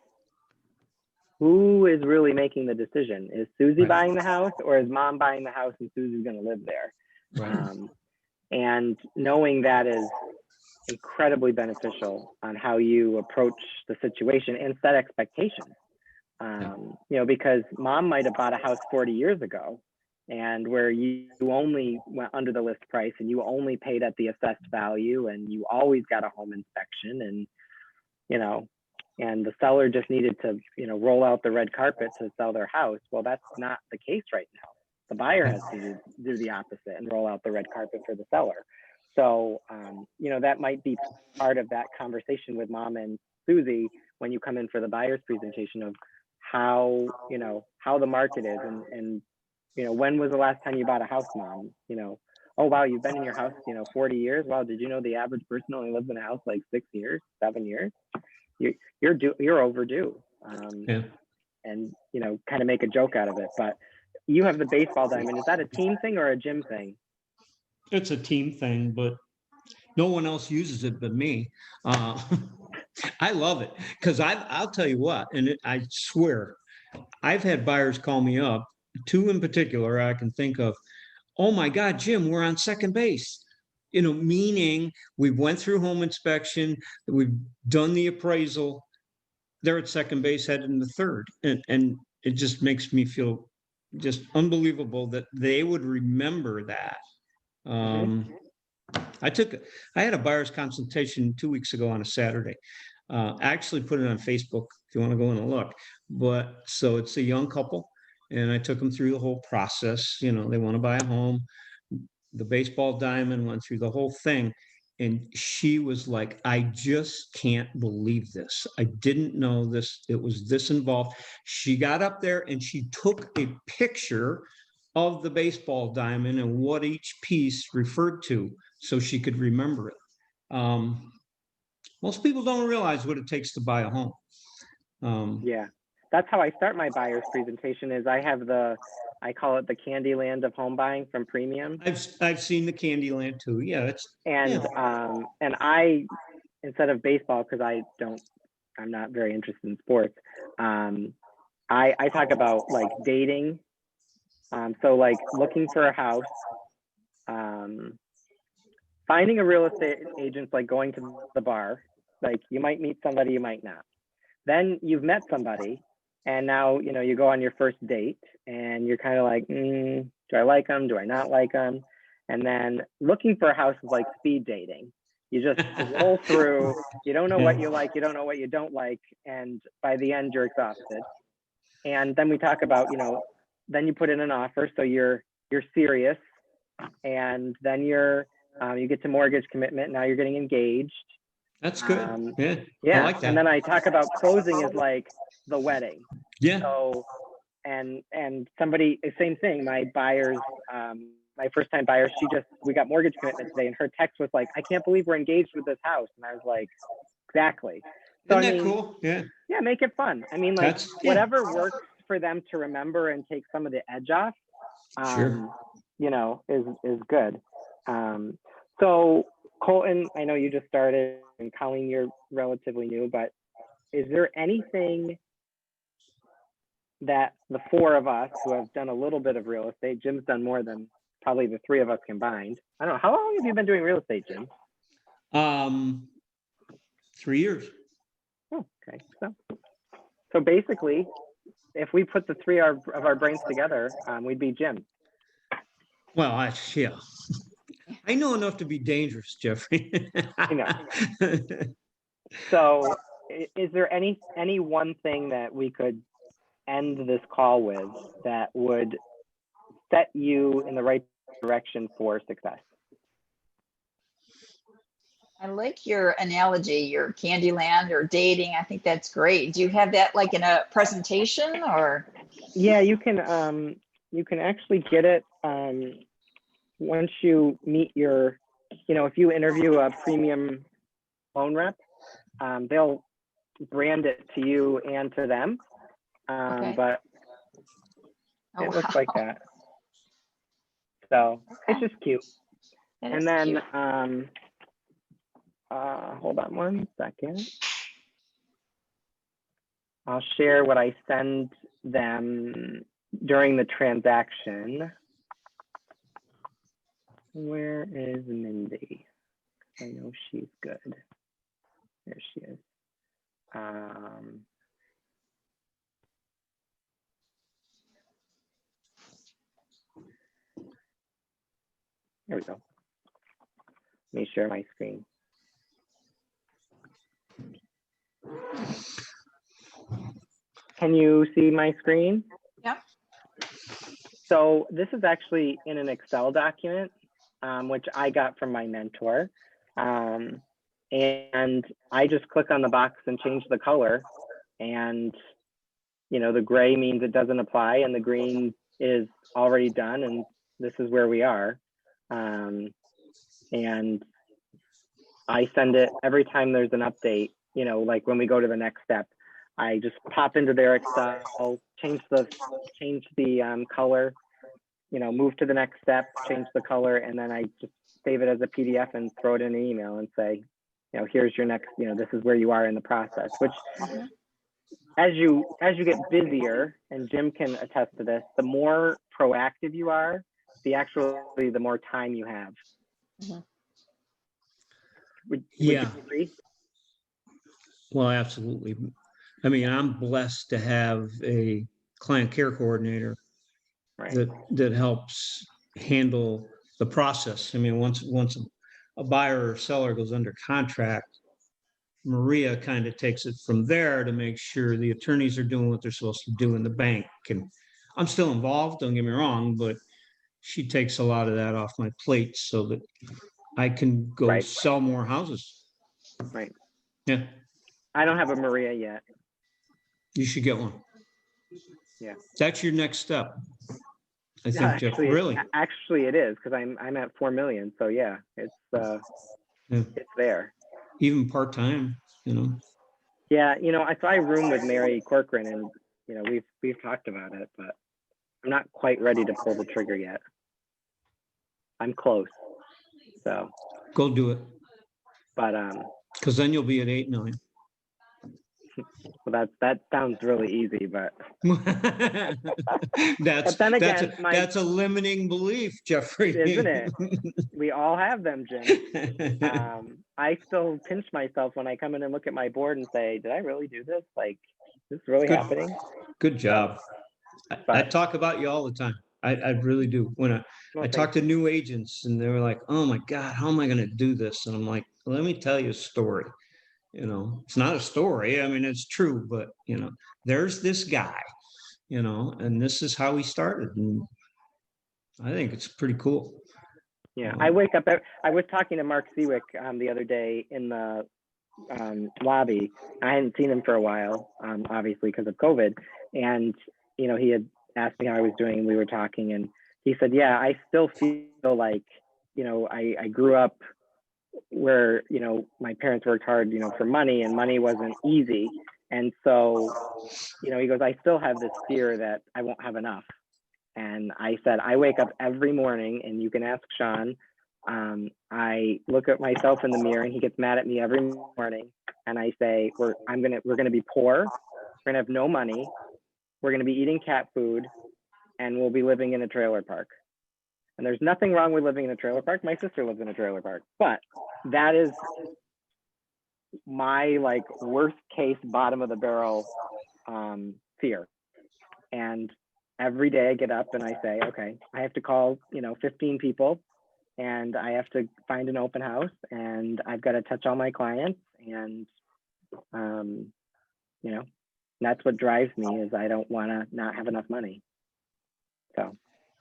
who is really making the decision? Is Susie buying the house, or is mom buying the house and Susie's going to live there? Right. And knowing that is incredibly beneficial on how you approach the situation and set expectations. Because mom might have bought a house 40 years ago, and where you only went under the list price and you only paid at the assessed value, and you always got a home inspection, and and the seller just needed to roll out the red carpet to sell their house. Well, that's not the case right now. The buyer has to do the opposite and roll out the red carpet for the seller. So that might be part of that conversation with mom and Susie when you come in for the buyer's presentation of how the market is, and when was the last time you bought a house, mom? Oh wow, you've been in your house 40 years. Wow, did you know the average person only lives in a house like 6 years, 7 years? You're overdue. And kind of make a joke out of it. But you have the baseball diamond. Is that a team thing or a gym thing? It's a team thing, but no one else uses it but me. I love it because I'll tell you what, and I swear, I've had buyers call me up, 2 in particular I can think of. Oh my God, Jim, we're on second base. Meaning we went through home inspection, we've done the appraisal, they're at second base, headed into third. And it just makes me feel just unbelievable that they would remember that. I had a buyer's consultation 2 weeks ago on a Saturday. I actually put it on Facebook if you want to go and look. But so it's a young couple, and I took them through the whole process. They want to buy a home. The baseball diamond, went through the whole thing. And she was like, I just can't believe this. I didn't know this. It was this involved. She got up there and she took a picture of the baseball diamond and what each piece referred to so she could remember it. Most people don't realize what it takes to buy a home. Yeah, that's how I start my buyer's presentation. Is I have I call it the Candyland of home buying from Premium. I've seen the Candyland too. Yeah, and I, instead of baseball, because I'm not very interested in sports. I talk about like dating. So like looking for a house, finding a real estate agent's like going to the bar. Like you might meet somebody, you might not. Then you've met somebody, and now you go on your first date, and you're kind of like, do I like them? Do I not like them? And then looking for a house is like speed dating. You just roll through. You don't know what you like. You don't know what you don't like, and by the end, you're exhausted. And then we talk about, then you put in an offer, so you're serious, and then you get to mortgage commitment. Now you're getting engaged. That's good. Yeah. I like that. And then I talk about closing is like the wedding. Yeah. So, and somebody, same thing. My buyers, my first time buyer, we got mortgage commitment today, and her text was like, "I can't believe we're engaged with this house." And I was like, exactly. So, Isn't that cool? Yeah. Yeah, make it fun. I mean, like whatever works for them to remember and take some of the edge off, is good. So Colton, I know you just started, and Colleen, you're relatively new, but is there anything that the four of us who have done a little bit of real estate, Jim's done more than probably the three of us combined. I don't know. How long have you been doing real estate, Jim? 3 years. Oh, okay. So basically, if we put the three of our brains together, we'd be Jim. Well, I know enough to be dangerous, Jeffrey. I know. So is there any one thing that we could end this call with that would set you in the right direction for success? I like your analogy, your Candyland or dating. I think that's great. Do you have that like in a presentation or? Yeah, you can actually get it once you meet your, if you interview a premium loan rep, they'll brand it to you and to them. Okay. But it looks like that. So it's just cute. And then cute. hold on one second. I'll share what I send them during the transaction. Where is Mindy? I know she's good. There she is. There we go. Let me share my screen. Can you see my screen? Yeah. So this is actually in an Excel document, which I got from my mentor. And I just click on the box and change the color. And, the gray means it doesn't apply, and the green is already done. And this is where we are. And I send it every time there's an update, like when we go to the next step. I just pop into their Excel, change the color, move to the next step, change the color, and then I just save it as a PDF and throw it in an email and say, here's your next, this is where you are in the process. Which, as you get busier, and Jim can attest to this, the more proactive you are, the more time you have. Would you agree? Well, absolutely. I mean, I'm blessed to have a client care coordinator that helps handle the process. I mean, once a buyer or seller goes under contract, Maria kind of takes it from there to make sure the attorneys are doing what they're supposed to do in the bank. And I'm still involved, don't get me wrong, but she takes a lot of that off my plate so that I can go sell more houses. Right. Yeah. I don't have a Maria yet. You should get one. Yeah. That's your next step. I think, Jeff, actually, really. actually it is, because I'm at 4 million. So yeah, it's Yeah. it's there. Even part-time, you know. Yeah, so I room with Mary Corcoran, and we've talked about it, but I'm not quite ready to pull the trigger yet. I'm close. So, Go do it. but Because then you'll be at 8 million. well, that sounds really easy, but that's but then again, that's a limiting belief, Jeffrey. Isn't it? We all have them, Jim. I still pinch myself when I come in and look at my board and say, did I really do this? Like, is this really happening? Good job. I But talk about you all the time. I really do. When I talk to new agents and they're like, oh my God, how am I going to do this? And I'm like, let me tell you a story. It's not a story. I mean, it's true, but there's this guy, and this is how he started. And I think it's pretty cool. yeah, I wake up. I was talking to Mark Seawick the other day in the lobby. I hadn't seen him for a while, obviously because of COVID. And, he had asked me how I was doing, and we were talking, and he said, yeah, I still feel like, I grew up where, my parents worked hard, for money, and money wasn't easy. And so, he goes, I still have this fear that I won't have enough. And I said, I wake up every morning, and you can ask Sean, I look at myself in the mirror, and he gets mad at me every morning. And I say, we're gonna be poor. We're gonna have no money. We're gonna be eating cat food, and we'll be living in a trailer park. And there's nothing wrong with living in a trailer park. My sister lives in a trailer park, but that is my worst case, bottom of the barrel fear. And every day I get up and I say, okay, I have to call 15 people, and I have to find an open house, and I've got to touch all my clients, and that's what drives me, is I don't want to not have enough money. So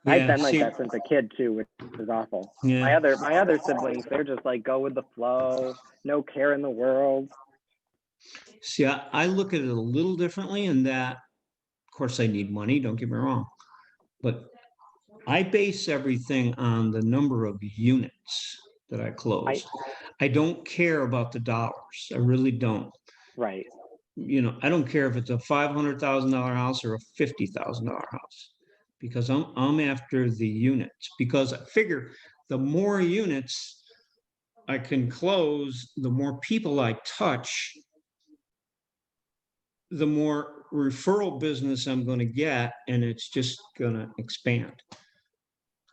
Yeah, I've been like that since a kid too, which is awful. Yeah. My other siblings, they're just like go with the flow, no care in the world. See, I look at it a little differently in that, of course, I need money, don't get me wrong, but I base everything on the number of units that I close. I don't care about the dollars. I really don't. Right. I don't care if it's a $500,000 house or a $50,000 house, because I'm after the units, because I figure the more units I can close, the more people I touch, the more referral business I'm going to get, and it's just going to expand.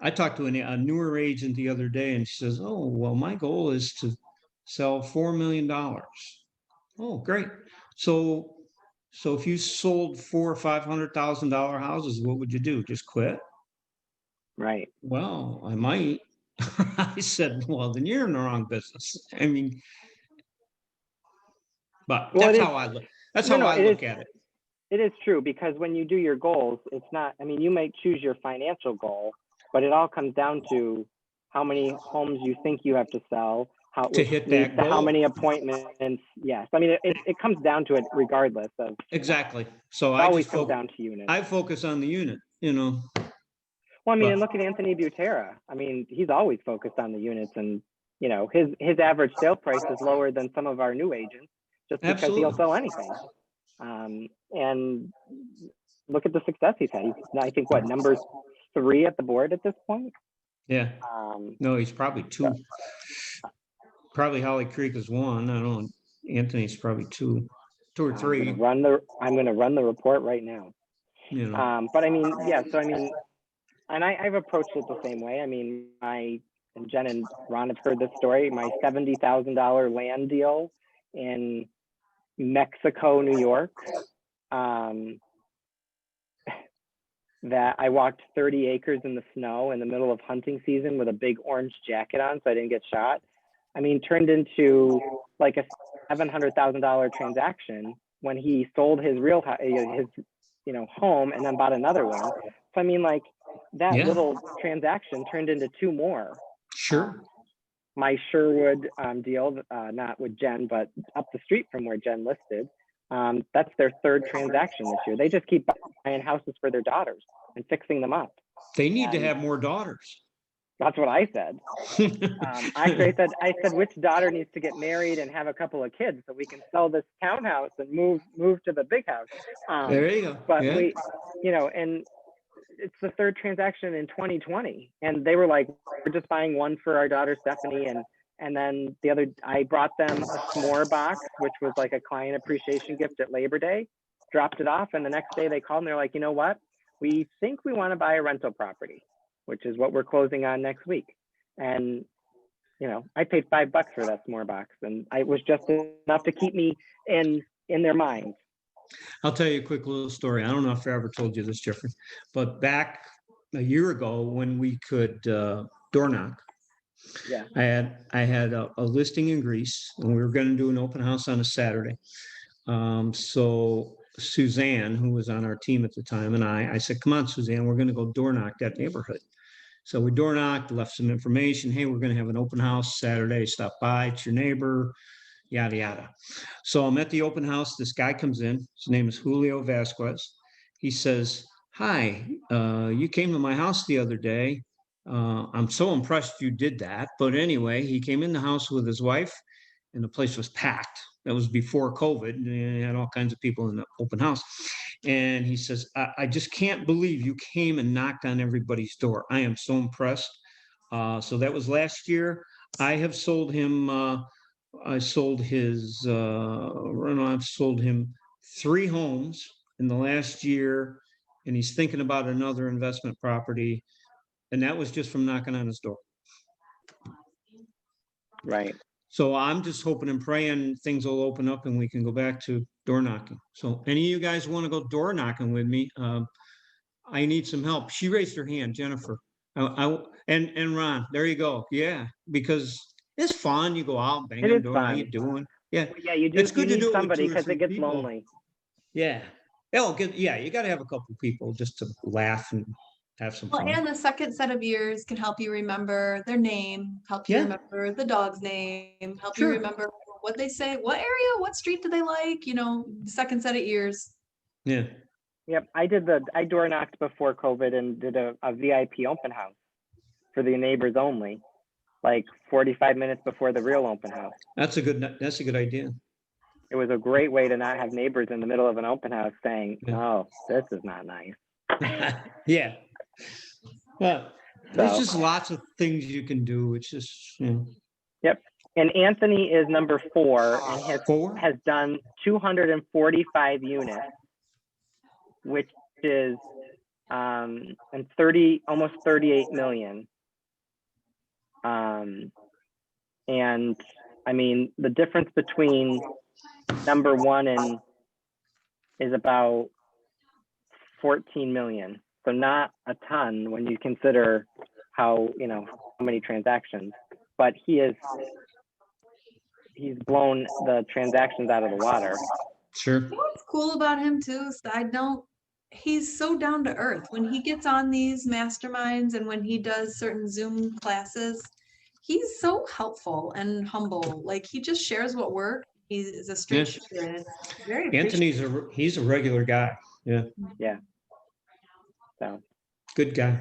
I talked to a newer agent the other day, and she says, oh, well, my goal is to sell $4 million. Oh, great. So if you sold $400,000 or $500,000 houses, what would you do? Just quit? Right. Well, I might. I said, well, then you're in the wrong business. I mean, but that's how I look. That's how I look at it. It is true, because when you do your goals, it's not, I mean, you might choose your financial goal, but it all comes down to how many homes you think you have to sell, to hit that goal. How many appointments. Yes. I mean, it comes down to it regardless of. Exactly. So it always comes down to units. I focus on the unit, Well, I mean, and look at Anthony Butera. I mean, he's always focused on the units, and his average sale price is lower than some of our new agents, just because he'll sell anything. And look at the success he's had. He's, I think, what, number 3 at the board at this point? Yeah. No, he's probably 2. Probably Holly Creek is 1. I don't know. Anthony's probably 2 or 3. I'm going to run the report right now. But I mean, yeah. So I mean, and I've approached it the same way. I mean, and Jen and Ron have heard this story. My $70,000 land deal in Mexico, New York. That I walked 30 acres in the snow in the middle of hunting season with a big orange jacket on, so I didn't get shot. I mean, turned into like a $700,000 transaction when he sold his home and then bought another one. So I mean, like that little transaction turned into 2 more. Sure. My Sherwood deal, not with Jen, but up the street from where Jen listed. That's their 3rd transaction this year. They just keep buying houses for their daughters and fixing them up. They need to And- have more daughters. That's what I said. Actually, I said which daughter needs to get married and have a couple of kids so we can sell this townhouse and move to the big house. There you go. But Yeah. we, and it's the third transaction in 2020, and they were like, we're just buying one for our daughter Stephanie, and then I brought them a s'more box, which was like a client appreciation gift at Labor Day, dropped it off, and the next day they called and they're like, you know what? We think we want to buy a rental property, which is what we're closing on next week. And, I paid $5 for that s'more box, and it was just enough to keep me in their minds. I'll tell you a quick little story. I don't know if I ever told you this, Jeffrey, but back a year ago when we could door knock, Yeah. I had a listing in Greece, and we were going to do an open house on a Saturday. So Suzanne, who was on our team at the time, and I said, come on, Suzanne, we're going to go door knock that neighborhood. So we door knocked, left some information. Hey, we're going to have an open house Saturday. Stop by. It's your neighbor, yada, yada. So I'm at the open house. This guy comes in. His name is Julio Vasquez. He says, hi, you came to my house the other day. I'm so impressed you did that. But anyway, he came in the house with his wife, and the place was packed. That was before COVID, and they had all kinds of people in the open house. And he says, I just can't believe you came and knocked on everybody's door. I am so impressed. So that was last year. I have sold him, I've sold him 3 homes in the last year, and he's thinking about another investment property. And that was just from knocking on his door. Right. So I'm just hoping and praying things will open up and we can go back to door knocking. So any of you guys want to go door knocking with me? I need some help. She raised her hand, Jennifer. And Ron, there you go. Yeah, because it's fun. You go out, bang It on is door. How fun. you doing? Yeah, Yeah, you do. It's good you to need do it with somebody 2 or because 3 it gets people. lonely. yeah. Oh, good. Yeah, you got to have a couple people just to laugh and have some Well, fun. and the second set of ears can help you remember their name, help you Yeah. remember the dog's name, help Sure. you remember what they say, what area, what street do they like, the second set of ears. Yeah. Yep, I door knocked before COVID and did a VIP open house for the neighbors only, like 45 minutes before the real open house. That's a good idea. It was a great way to not have neighbors in the middle of an open house saying, Yeah. "Oh, this is not nice." Yeah. Well, there's So- just lots of things you can do. It's just, Yep. And Anthony is number 4 and 4. has done 245 units, which is and almost 38 million. And I mean, the difference between number 1 and is about 14 million. So not a ton when you consider how many transactions, but he's blown the transactions out of the water. Sure. What's cool about him too, side note, he's so down to earth. When he gets on these masterminds and when he does certain Zoom classes, he's so helpful and humble. Like he just shares what works. He's a straight shooter, and it's very appreciative. He's a regular guy. Yeah. Yeah. So Good guy.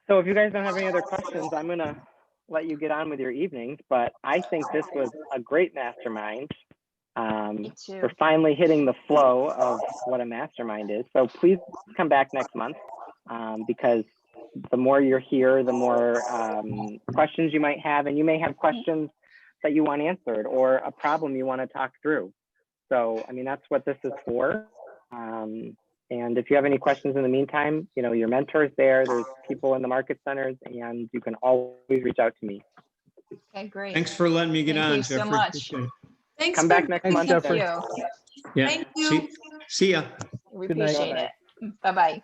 So if you guys don't have any other questions, I'm gonna let you get on with your evenings, but I think this was a great mastermind. Me too. We're finally hitting the flow of what a mastermind is. So please come back next month because the more you're here, the more questions you might have, and you may have questions that you want answered or a problem you want to talk through. So, I mean, that's what this is for. And if you have any questions in the meantime, your mentor's there, there's people in the market centers, and you can always reach out to me. Okay, great. Thanks for letting me get Thank on, you so Jeffrey. much. Appreciate it. Thanks Come for back next Thanks, month. Thank Jeffrey. you. Yeah. Thank you. See ya. We Good night. appreciate it. Bye-bye.